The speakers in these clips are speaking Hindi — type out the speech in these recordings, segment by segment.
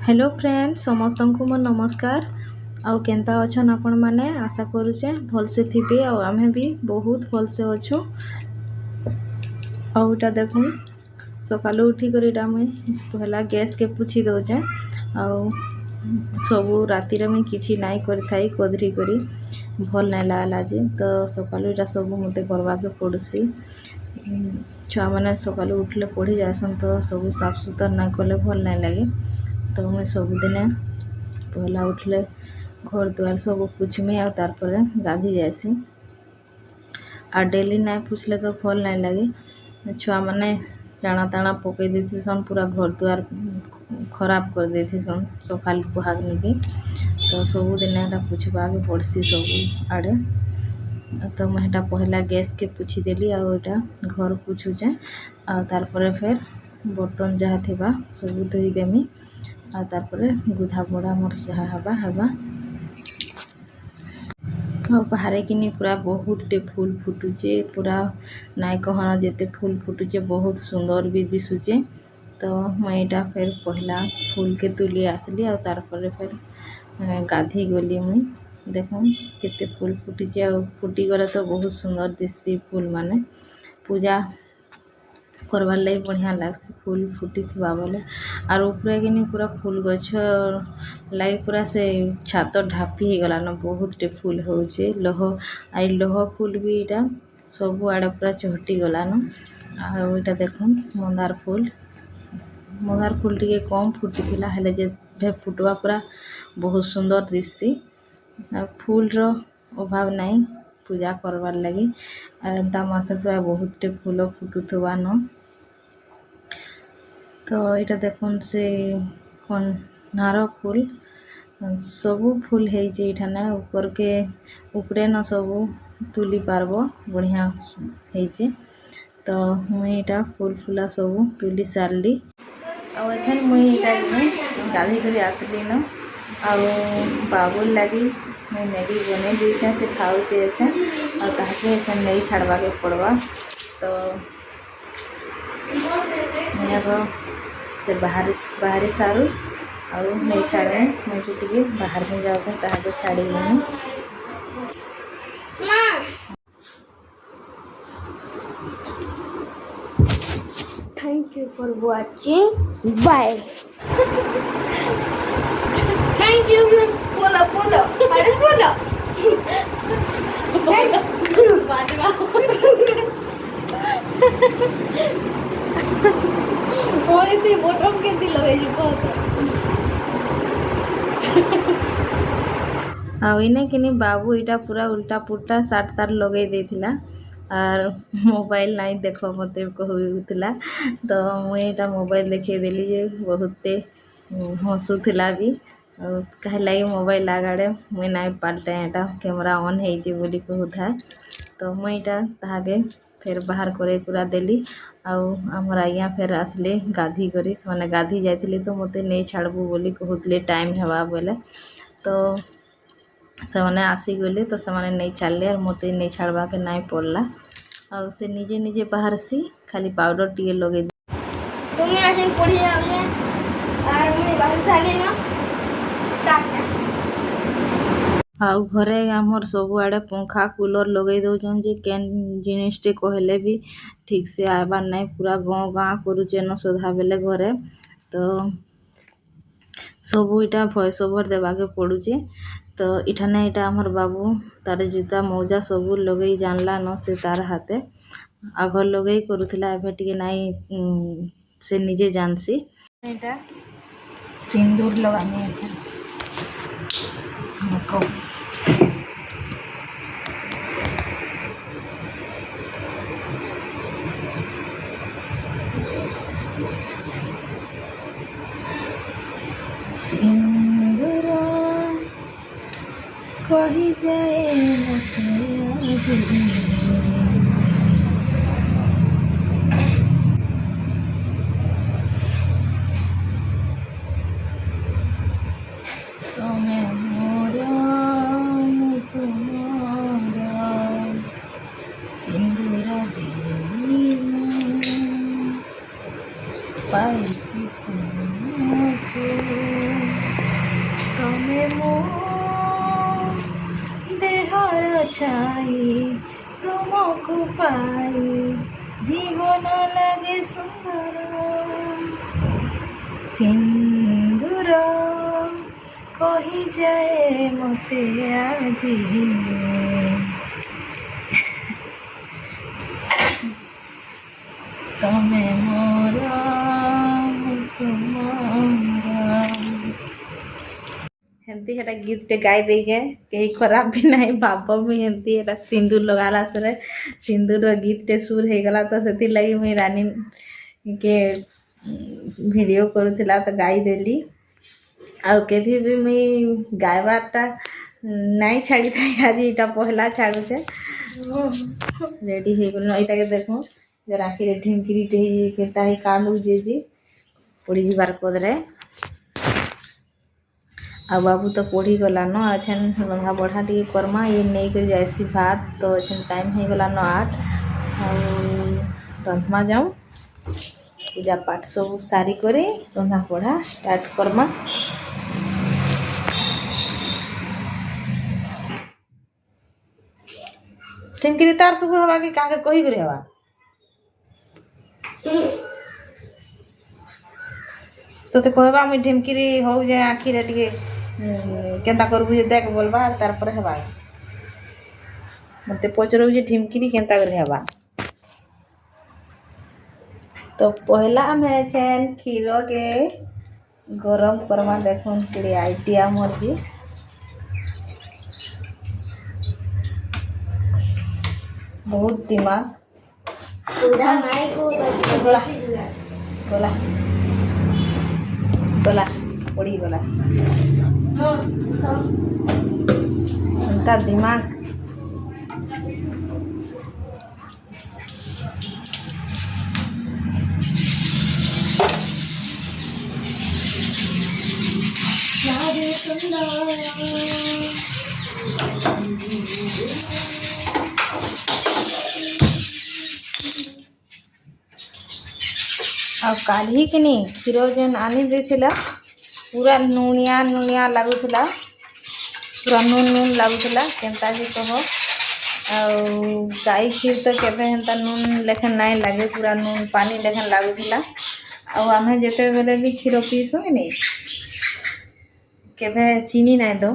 हेलो फ्रेंड्स समस्त को मोर नमस्कार। आउ केंता अछन आपण माने आशा करूचे भलसे थिबे आमे भी बहुत भलसे अछु। आउटा देखु सकालू उठी करीटा मुई पहला गैस के पुछि दउचे आउ सबू राति रे मुई किछि नाइ करि थाई कोदरी करी भल नाइ लागला जे तो सकालू इटा सब मते करबा के पड़सी। छुआ माने सकालू उठले पढ़ी जासन तो सब साफ सुथर ना कले भल नाइ लागे। तो मैं सबुदिने पहला उठले घर द्वार सब पुछमी आ तार गाधी जासी आ डेली ना पुछले तो भल ना लगे। छुआ मैंने जाना ताना पकई देसन पूरा घर द्वार खराब कर देसन सकाल बुहाग निकी। तो सबुदिन पुछवा के पड़सी सब आड़े। तो मैं पहला गैस के पूछी देली आटा घर पुछुचे आ तार फिर बर्तन जहाँ थिबा सब धोई देमी आ तारपरे गुधा बड़ा मोर जहाँ हवा हवा बाहर किनी पूरा बहुत टे फूल फुटुचे पूरा नाय कहना जेते फूल फुटुचे बहुत सुंदर भी दिसुचे। तो मैं इटा फिर पहला फूल के तुली आसली आ तारपरे फिर गाधी गली मुई देखो केते फूल फुटिचे आ फुटी गले तो बहुत सुंदर दिससी फूल माने पूजा करवार लगी बढ़िया लगसी फूल फुटी थी बोले। आर ऊपर कि पूरा फूल गछ लगे पूरा से छात ढापी हो गलान बहुत टे फूल होचे लोह आई लोह फूल भी इटा सब आड़े पूरा चहटी गलान। आटा देख मंदार फूल टे कम फुटी थिला हेले जे फुटवा पूरा बहुत सुंदर दिससी। फूल रो अभाव नहीं पूजा करवार लगी एंता मास पूरा बहुत टे फूल फुटुथवा न। तो इटा देखुन से कौन नार फूल सबू फूल है ऊपर के ऊपरे न सबू तुली पारबो बढ़िया है। तो मुई इटा फूल फूला सबू तुली सारली आछन मुई इटा गाधी कर आसली न आ बाबुल लगी मुई मैगी बने दीचा से खाऊचे आ ताके नहीं छाड़वा के पड़वा। तो बाहर सारू और नहीं छाड़े मैं टी बाहर में जाऊँ ताके छाड़ी Thank you for watching. Bye. Thank you. Follow. Harus follow. ओए ते बटन केती लगे बहुत आने कि बाबू इटा पूरा उल्टा पुल्टा साट तार लगे देथिला आर मोबाइल नहीं देख मत कहूला। तो मुझे मोबाइल देखे देली जे बहुते हसुला भी कहे लगी मोबाइल आगाड़े मुई नहीं पाल्टे एटा कैमरा ऑन है बोली कहूथा। तो मुईटा ताके फिर बाहर करे पूरा देली आमर आज्ञा फिर आसले गाधी करी से गाधी जाइए तो मते नहीं छाड़बू बोली कहते टाइम हेबा बोले। तो से आसीगले तो से नहीं छाड़ले और मत नहीं छाड़वा के नहीं पड़ला आ से निजे निजे बाहर सी खाली पाउडर टी लगे तुम्हें आज पढ़ी हमें और मैं बाहर साली ना टाटा आउ घरे आमर सब आड़े पंखा कूलर लगे दौन जे केन जिनिसटे कहले भी ठीक से आबार नहीं पूरा गाँ गाँ करुचे न सदा बेले घरे। तो सब इटा वॉइस ओवर देवा के पड़ुचे। तो इठाने इटा आमर बाबू तार जूता मौजा सब लगे जानला न से तार हाथे आगर लगे करूला एबे टिके नाई से निजे जानसी। इटा सिंदूर लगानी है हमको सिंदूरा कही जाए तुम्हें मोरा तुम्हारा सिंदूरा पाई तुमको ଛାଇ ତୁମକୁ ପାଇ ଜୀବନ ଲାଗେ ସୁନ୍ଦର ସିନ୍ଦୁର କହିଯାଏ ମୋତେ ଆଜି ତମେ ମୋର हेमती हेटा गीत गाई दे के कहीं खराब भी नहीं भाव भी हेमती हेटा सिंदूर लगाला सरे सिंदूर गीत टे सुर हो गला तो से लगी मुई रानी के वीडियो करूला तो गाई देली आउ केभी भी मुई गायबारटा नहीं छाड़ी था आज इटा पहला छाड़ुचे रेडी हो गल इटा के देखो जे राखी रे ढिंकिरी टे केता ही कांदू जे पड़ी जीवार पदरे आ बाबू तो पढ़ी गला न अछन रंधा बढ़ा टी करमा ये नहीं कर जासी भात तो अछन टाइम हो गला न 8 आ रंधमा जाऊँ पूजा पाठ सब सारी करे रंधा पढ़ा स्टार्ट करमा ठिमकिरी तार सब हवा कि काके कही करे हवा तो कहबा मुई ढिमकिरी हो जाए आखिर टे केन्ता करबू जे देख बोलबा तार पर हेबा मते पचरबू जे ढिमकिरी केन्ता कर हेबा तो पहला हमें छेन खीर के गरम करमा देखुन केड़ी आइडिया मोर जी बहुत दिमाग पूरा नहीं को गोला गोला गोला पड़ी गला उनका दिमाग ଆଉ କାଲି କି ନି କ୍ଷୀର ଯେନ୍ ଆନି ଦେଇଥିଲା पूरा नुनिया नुनिया लगुला पूरा नून नून लगुला केनता भी कह गाई क्षीर तो केबे हेन्ता नून लेखन नहीं लगे पूरा नून पानी लेखन लगुला आम जिते बेले भी क्षीर पीसु कि नहीं केबे चीनी नहीं दो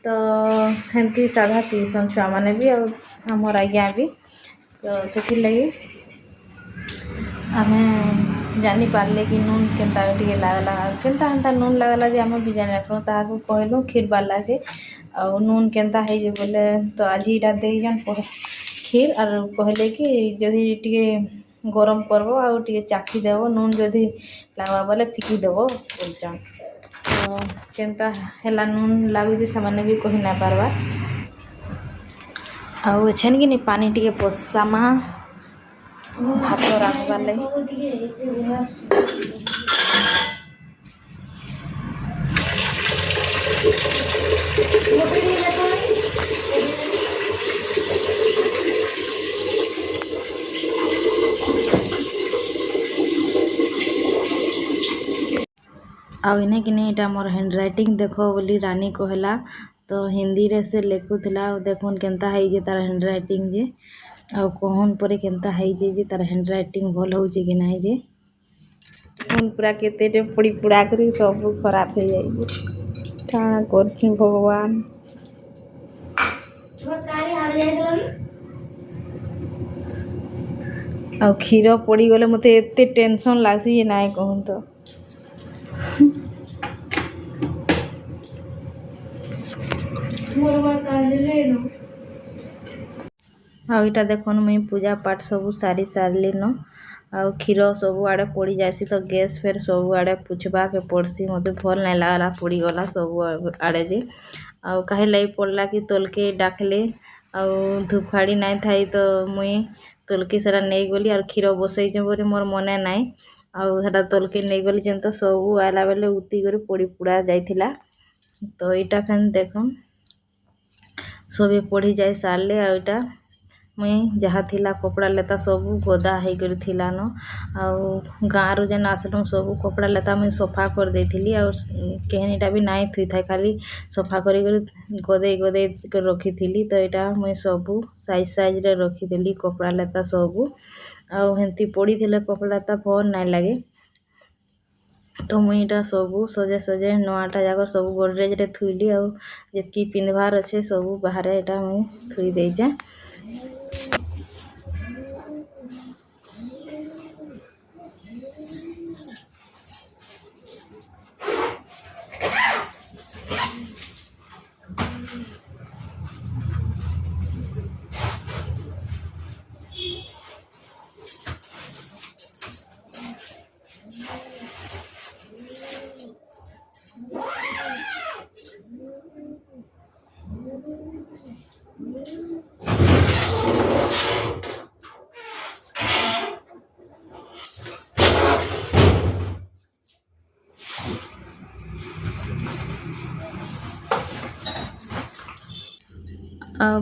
तो सेमती साधा पीसन छुआ मैंने भी आमर आज्ञा भी तो से लगी आम जानी पारले कि नून केनता टे लगला केनता हेन्ता नून लगला जे आम भी जानी रखल ताकू कहलु क्षीर बाला के आ नून केनता है जे बोले तो आज इटा दे जन क्षीर और कहले कि जदि टे गरम करबो आ टे चाखी देव नून जदि लगवा बोले फिकी देव बोलचन तो केनता हेला नून लगुचे से माने भी कही ना पारबा आउ छेन कि नहीं पानी टे पोसामा भात राखबार लगे आउ इने कि नहीं मोर हैंड राइटिंग देखो बोली रानी कहला तो हिंदी रे से लिखुला देखुन केनता है जे तार हैंड राइटिंग जे आ कहन पर केनता है जे तार हैंड राइटिंग भल हो कि ना जे पूरा केते पड़ी पुड़ा कर सब खराब हो जाए क्या करसी भगवान आ क्षीर पड़ी गले मत एते टेंशन लागसी जे नाय कहूँ तो आईटा देखन मुई पूजा पाठ सब सारी सारली न आ क्षीर सब आड़े पड़ी जासी तो गैस फेर सब आड़े पुछबा के पड़सी मत भल नहीं लगला पड़ी गला सब आड़े जे आ कहे लगी पड़ला कि तोलके डाकले आ धूपखाड़ी नहीं थाई तो मुई तोलके सेटा नहीं गली और क्षीर बसई बोले मोर मने नाई आटा तोलके नहीं गली जेन तो सब आला बेले उती कर पड़ी पुड़ा जाइथिला तो यहाँ फेन देख सब पढ़ी जाए सारे आटा मुई जहाँ थिला कपड़ा लता सबू गदा होकर थिलान आउ गाँव जेन आसलु सबू कपड़ा लता मुई सफा कर देथिली और केहनीटा भी नाई थुई थाए खाली सफा करी गदे गदे रखी थी। तो यहाँ मुई सबू साइज साइज रे रखीदेली कपड़ा लता सबू आउ हेंती पड़ी थिले कपड़ा लता भल नाई लगे। तो मुई इटा सबू सजे सजे नआटा जाक सबू गोडरेज रे थुईली और जितकी पिंधवार अच्छे सबू बाहर इटा मुई थुई देजे।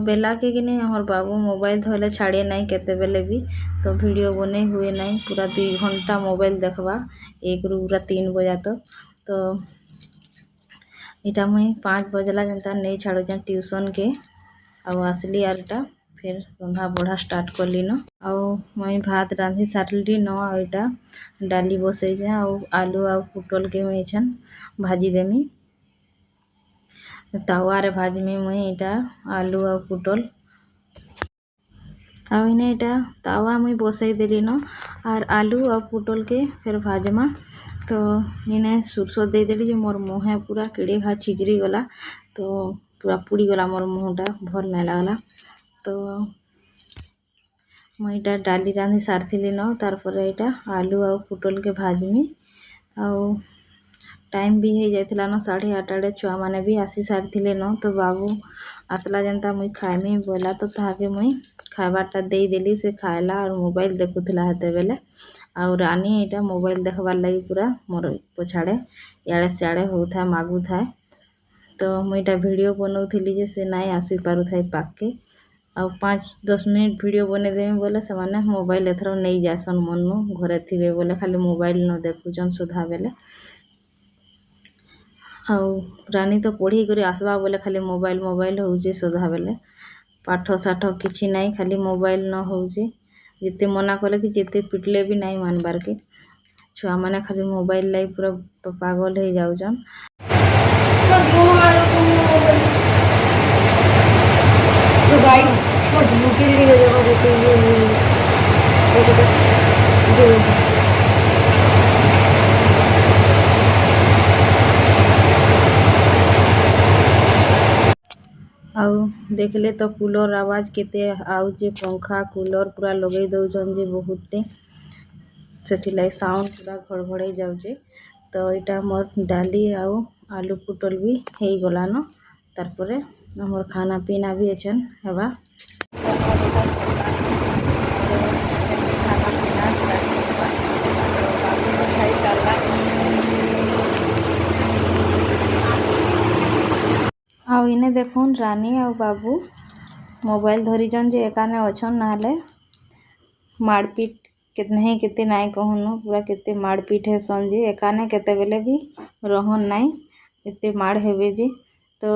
बेला के कि नहीं हमार बाबू मोबाइल धोले छाड़े नहीं केते बेले भी तो वीडियो बने हुए नहीं पूरा 2 घंटा मोबाइल देखवा 1 रु पूरा 3 बजा तो इटा मुई 5 बजला जनता नहीं छाड़ू जा ट्यूशन के आउ आसली आर इटा फिर रंधा बढ़ा स्टार्ट करली न आउ मुई भात रांधि सारली न और इटा डाली बसई जा आउ आलू आउ पुटल के मुई छन भाजी देमी तावा रे भाजमी मुई इटा आलू और पुटल आउ इने इटा तावा मुई बसई देली न और आलू और पुटल के फिर भाजमा। तो इने सुरसो दे देली जो मोर मुहे पूरा किड़े घा छिजरी गला तो पूरा पुड़ी गला मोर मुहटा भल नहीं लगला। तो मुई इटा डाली रांधि सारथिली न तार पर इटा आलू और पुटल के भाजमी आउ टाइम भी हो जाता न 8:30 छुआ माने भी आसी सारी न। तो बाबू आसला जनता मुई खाएमी बोला तो ताके मुई खाबाटा दे देली से खाएला और मोबाइल देखुला हेते बेले आउ रानी इटा मोबाइल देखबार लगी पूरा मोर पछाड़े इड़े सियाड़े होता मागु थाए। तो मुई इटा वीडियो बनाऊली जे से नाई आसी पारु थाए पाके आउ 5-10 मिनट वीडियो बने देमी बोले से माने मोबाइल एथरो नहीं जासन मनु घरे थिबे बोले खाली मोबाइल न देखुचन सुधा बेले आउ रानी तो पढ़ी कर आसबा बोले खाली मोबाइल मोबाइल होउजे सदा बेले पाठ साठ किछि नहीं खाली मोबाइल न होउजे जिते मना कले कि जिते पिटले भी नहीं मानबार के छुआ माने खाली मोबाइल लाई पूरा पागल हो जाउजन। तो गाइस वो ड्यूटी ली जगह देते आउ देखले तो कूलर आवाज केते आउजे पंखा कूलर पूरा लगे दउजन जे बहुते से साउंड पूरा घड़घड़े जाउजे। तो इटा मोर डाली आउ आलू पुटल भी हो गला न तार परे हमर खाना पीना भी एछन हेबा आउ इने देखुन रानी आउ बाबू मोबाइल धरीजन जे एकाने अछन नाले मारपीट कितने केते नाई कहून पूरा केते मारपीट है सन जे एकाने केते बेले भी रहन नाई एते मार हेबे जे। तो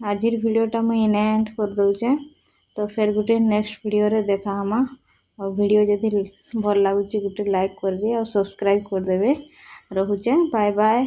आजिर वीडियोटा मुई इने एंड कर दउचे तो फिर गुटे नेक्स्ट वीडियो रे देखा हमा और वीडियो जदि भल लागुचे गुटे लाइक करबे और सब्सक्राइब कर देबे। रहुचे बाय बाय।